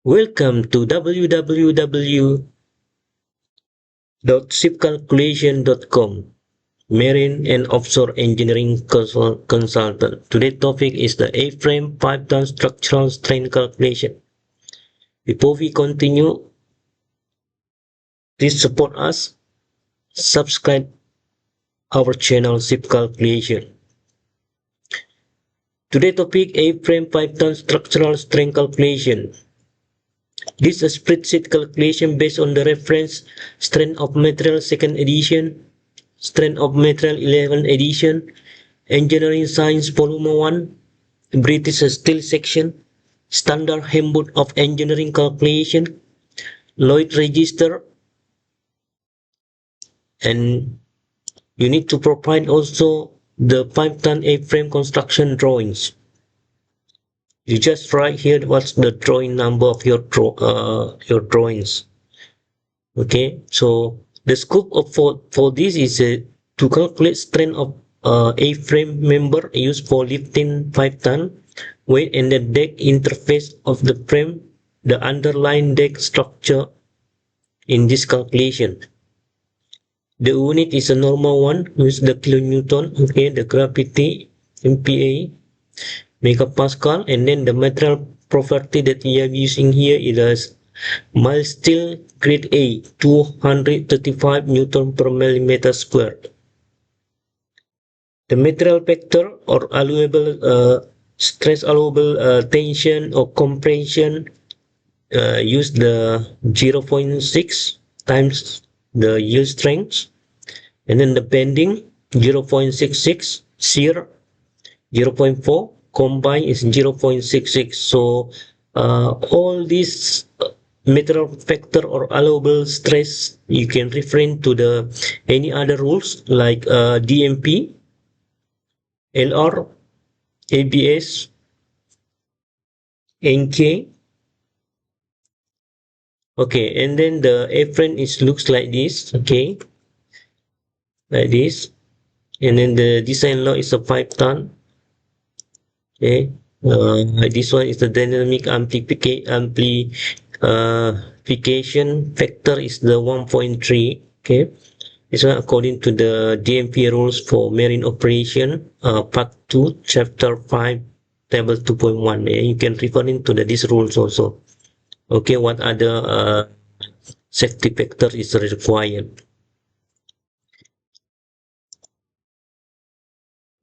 Welcome to www.shipcalculation.com, Marine and Offshore Engineering Consultant. Today's topic is the A-frame 5-ton structural strain calculation. Before we continue, please support us. Subscribe our channel Shipcalculation. Today's topic A-frame 5-ton structural strain calculation. This is a spreadsheet calculation based on the reference Strength of Material 2nd edition, Strength of Material 11th edition, Engineering Science Volume 1, British Steel Section, Standard Handbook of Engineering Calculation, Lloyd Register, and you need to provide also the 5-ton A-frame construction drawings. You just write here what's the drawing number of your drawings. Okay, so the scope of for this is to calculate strength of A-frame member used for lifting 5-ton weight and the deck interface of the frame, the underlying deck structure in this calculation. The unit is a normal one with the kilonewton, okay, the gravity, MPa, megapascal, and then the material property that we are using here is mild steel grade A, 235 Newton per millimeter squared. The material factor or allowable stress allowable tension or compression use the 0.6 times the yield strength, and then the bending 0.66, shear 0.4, combine is 0.66. So all these material factor or allowable stress you can refer to the any other rules like DMP, LR, ABS, NK. Okay, and then the A-frame is looks like this. Okay, like this, and then the design law is a 5-ton. Okay, this one is the dynamic amplification factor is the 1.3. Okay, this one according to the DMP rules for marine operation, part 2, chapter 5, table 2.1. You can refer into these rules also. Okay, what other safety factor is required?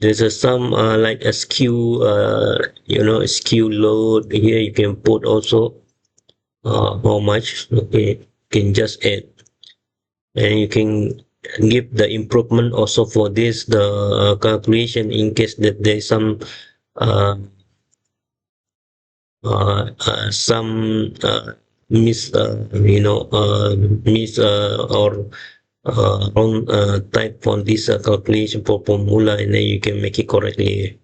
There's some like a skew, a skew load here. You can put also how much. Okay, you can just add, and you can give the improvement also for this the calculation in case that there's some uh, some miss miss or wrong type on this calculation for formula, and then you can make it correctly.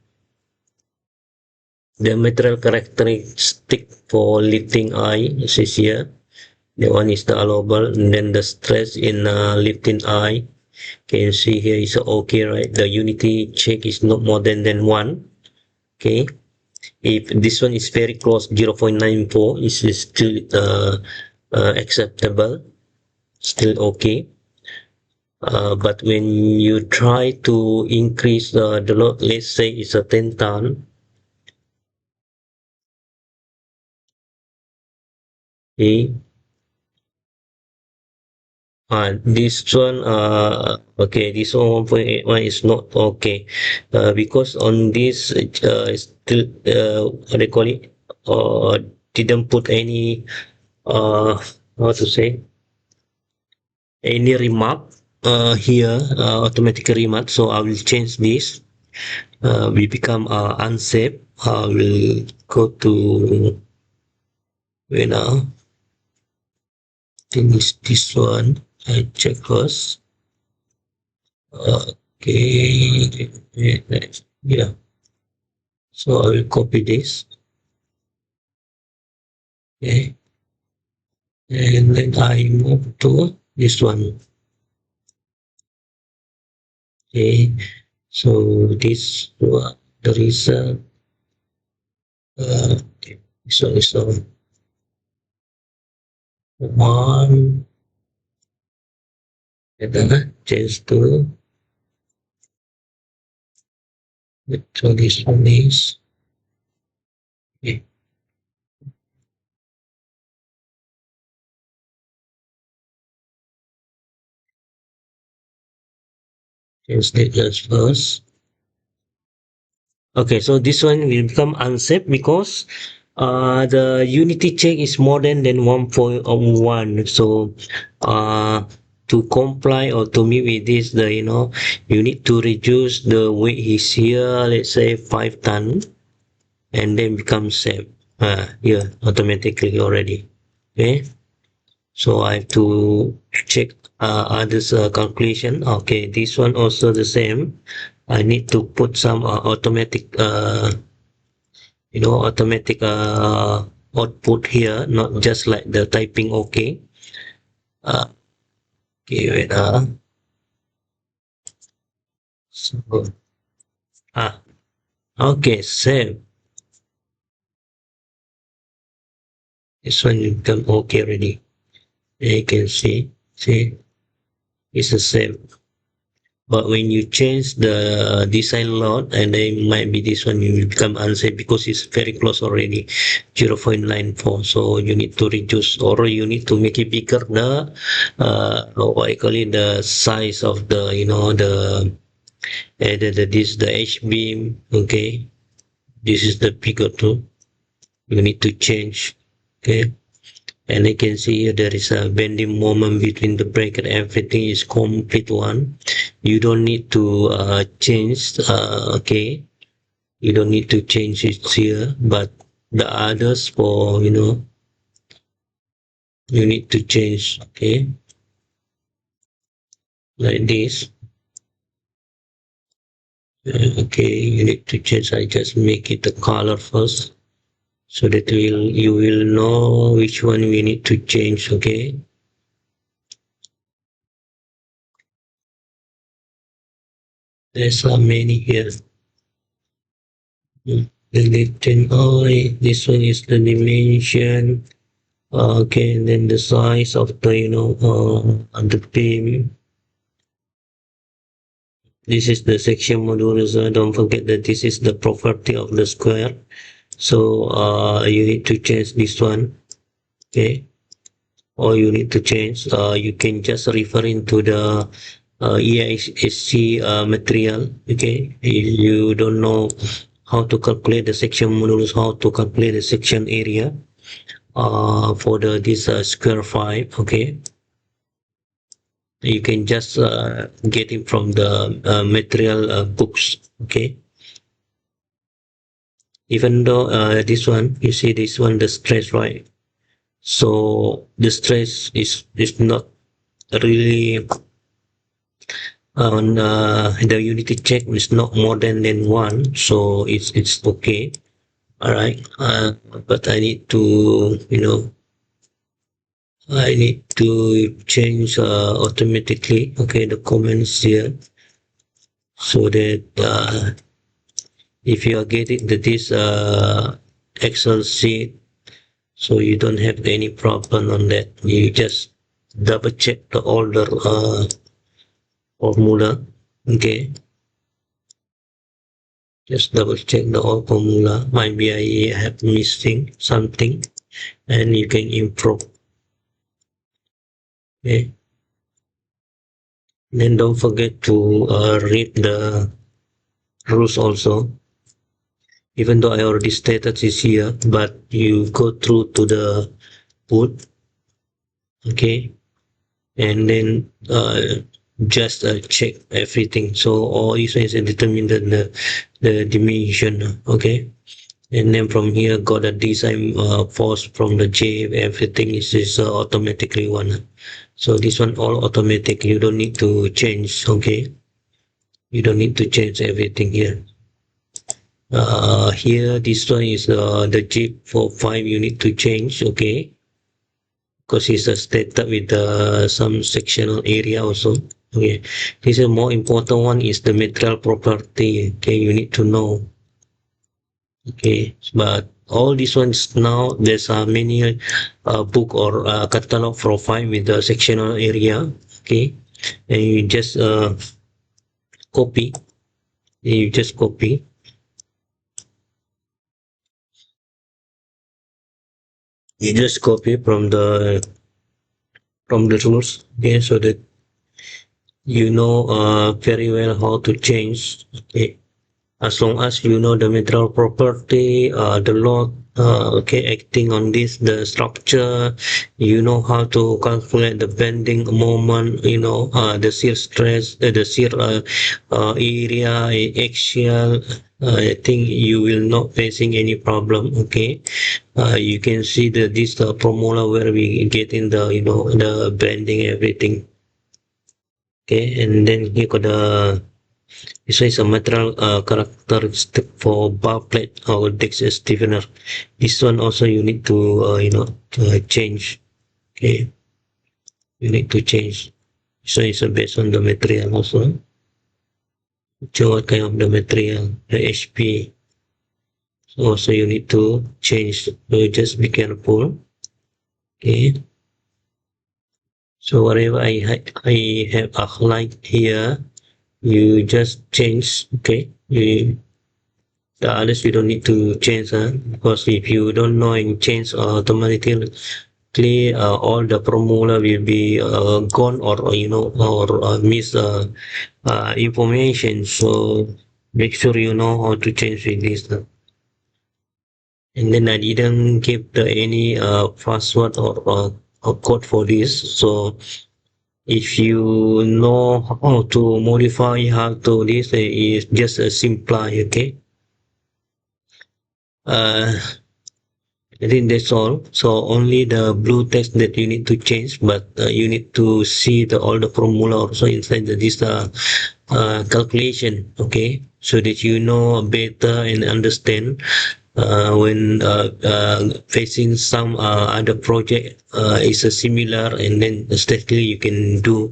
The material characteristic for lifting eye is here. The one is the allowable, and then the stress in lifting eye. Can you see here is okay, right? The unity check is not more than 1. Okay. If this one is very close, 0.94, is still acceptable, still okay. But when you try to increase the load, let's say it's a 10 ton. Okay. This one, okay, this one 1.81 is not okay, because on this, still, what they call it, didn't put any, how to say, any remark, here, automatic remark, so I will change this, we become, unsafe. I will go to, where now, finish this one, I check first. Okay, yeah. So I will copy this. Okay, and then I move to this one. Okay, so this one, the result. Okay, this one is on. one, change to, so this one is, okay, change the first. Okay, so this one will become unsafe because the unity check is more than 1.1. So to comply or to meet with this, the you need to reduce the weight is here, let's say 5 ton, and then become safe. Here automatically already. Okay, so I have to check others calculation. Okay, this one also the same. I need to put some automatic automatic output here, not just like the typing. Okay, okay, wait, so, ah okay, save. This one you become okay already. You can see it's a save. But when you change the design load, and then might be this one, you will become unsafe because it's very close already, 0.94. So you need to reduce, or you need to make it bigger, the what I call it, the size of the this the H beam. Okay, this is the bigger too. You need to change. Okay, and I can see here there is a bending moment between the bracket. Everything is complete one. You don't need to change. Okay, you don't need to change it here, but the others, for you need to change. Okay, like this. Okay, you need to change. I just make it the color first, so that you will know which one we need to change. Okay, there's so many here. The this one is the dimension. Okay, and then the size of the the beam. This is the section modulus. Don't forget that this is the property of the square. So you need to change this one. Okay, or you need to change. You can just refer into the EISC material. Okay, if you don't know how to calculate the section modulus, how to calculate the section area for the this square 5. Okay, you can just get it from the material books. Okay, even though this one, you see this one, the stress, right? So the stress is not really on the unity check is not more than 1, so it's okay. All right, but I need to I need to change automatically. Okay, the comments here, so that if you are getting this Excel sheet, so you don't have any problem on that. You just double check the order formula. Okay, just double check the all formula. Maybe I have missing something, and you can improve. Okay, then don't forget to read the rules also. Even though I already stated this here, but you go through to the boot. Okay, and then just check everything. So all is determine the dimension. Okay, and then from here got a design force from the J. Everything is automatically one. So this one all automatic. You don't need to change. Okay, you don't need to change everything here. Here this one is the J for 5. You need to change. Okay, because it's stated with some sectional area also. Okay, this is a more important one, is the material property. Okay, you need to know. Okay, but all these ones now there's many book or catalog profile with the sectional area. Okay, and you just copy. You just copy. You just copy from the rules. Okay, so that you know very well how to change. Okay, as long as you know the material property, the load, okay, acting on this, the structure, you know how to calculate the bending moment, you know, the shear stress, the shear area, axial. I think you will not facing any problem. Okay, you can see the this formula where we get in the you know the bending everything. Okay, and then you got the this is a material characteristic for bar plate or Dexter stiffener. This one also you need to you know to change. Okay, you need to change. So it's based on the material also. So what kind of the material, the HP. So also you need to change. So just be careful. Okay. So whatever I have a highlight here, you just change. Okay. The others you don't need to change, because if you don't know and change automatically, all the formula will be gone or you know or miss information. So make sure you know how to change with this. And then I didn't give the any password or code for this. So if you know how to modify how to this, is just a simple. Okay. Uh, I think that's all. So only the blue text that you need to change, but you need to see the all the formula also inside this calculation. Okay, so that you know better and understand when facing some other project is a similar, and then strictly you can do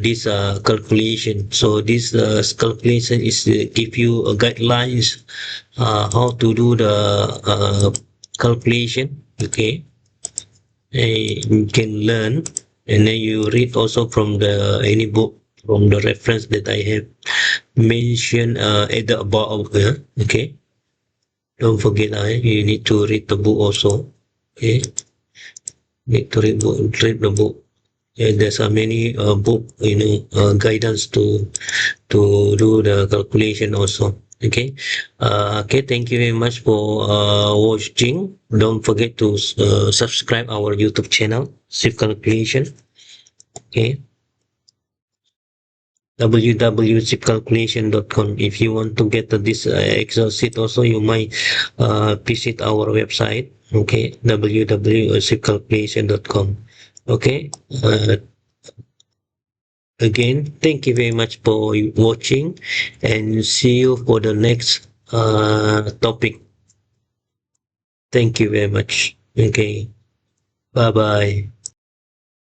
this calculation. So this calculation is give you guidelines how to do the calculation. Okay, you can learn, and then you read also from the any book from the reference that I have mentioned at the above here. Okay, don't forget you need to read the book also. Okay, need to read the book. Yeah, there's a many book you know guidance to do the calculation also. Okay, okay, thank you very much for watching. Don't forget to subscribe our YouTube channel Shipcalculation. Okay, www.shipcalculation.com. If you want to get this Excel sheet also, you might visit our website. Okay, www.shipcalculation.com. Okay, again, thank you very much for watching, and see you for the next topic. Thank you very much. Okay, bye bye.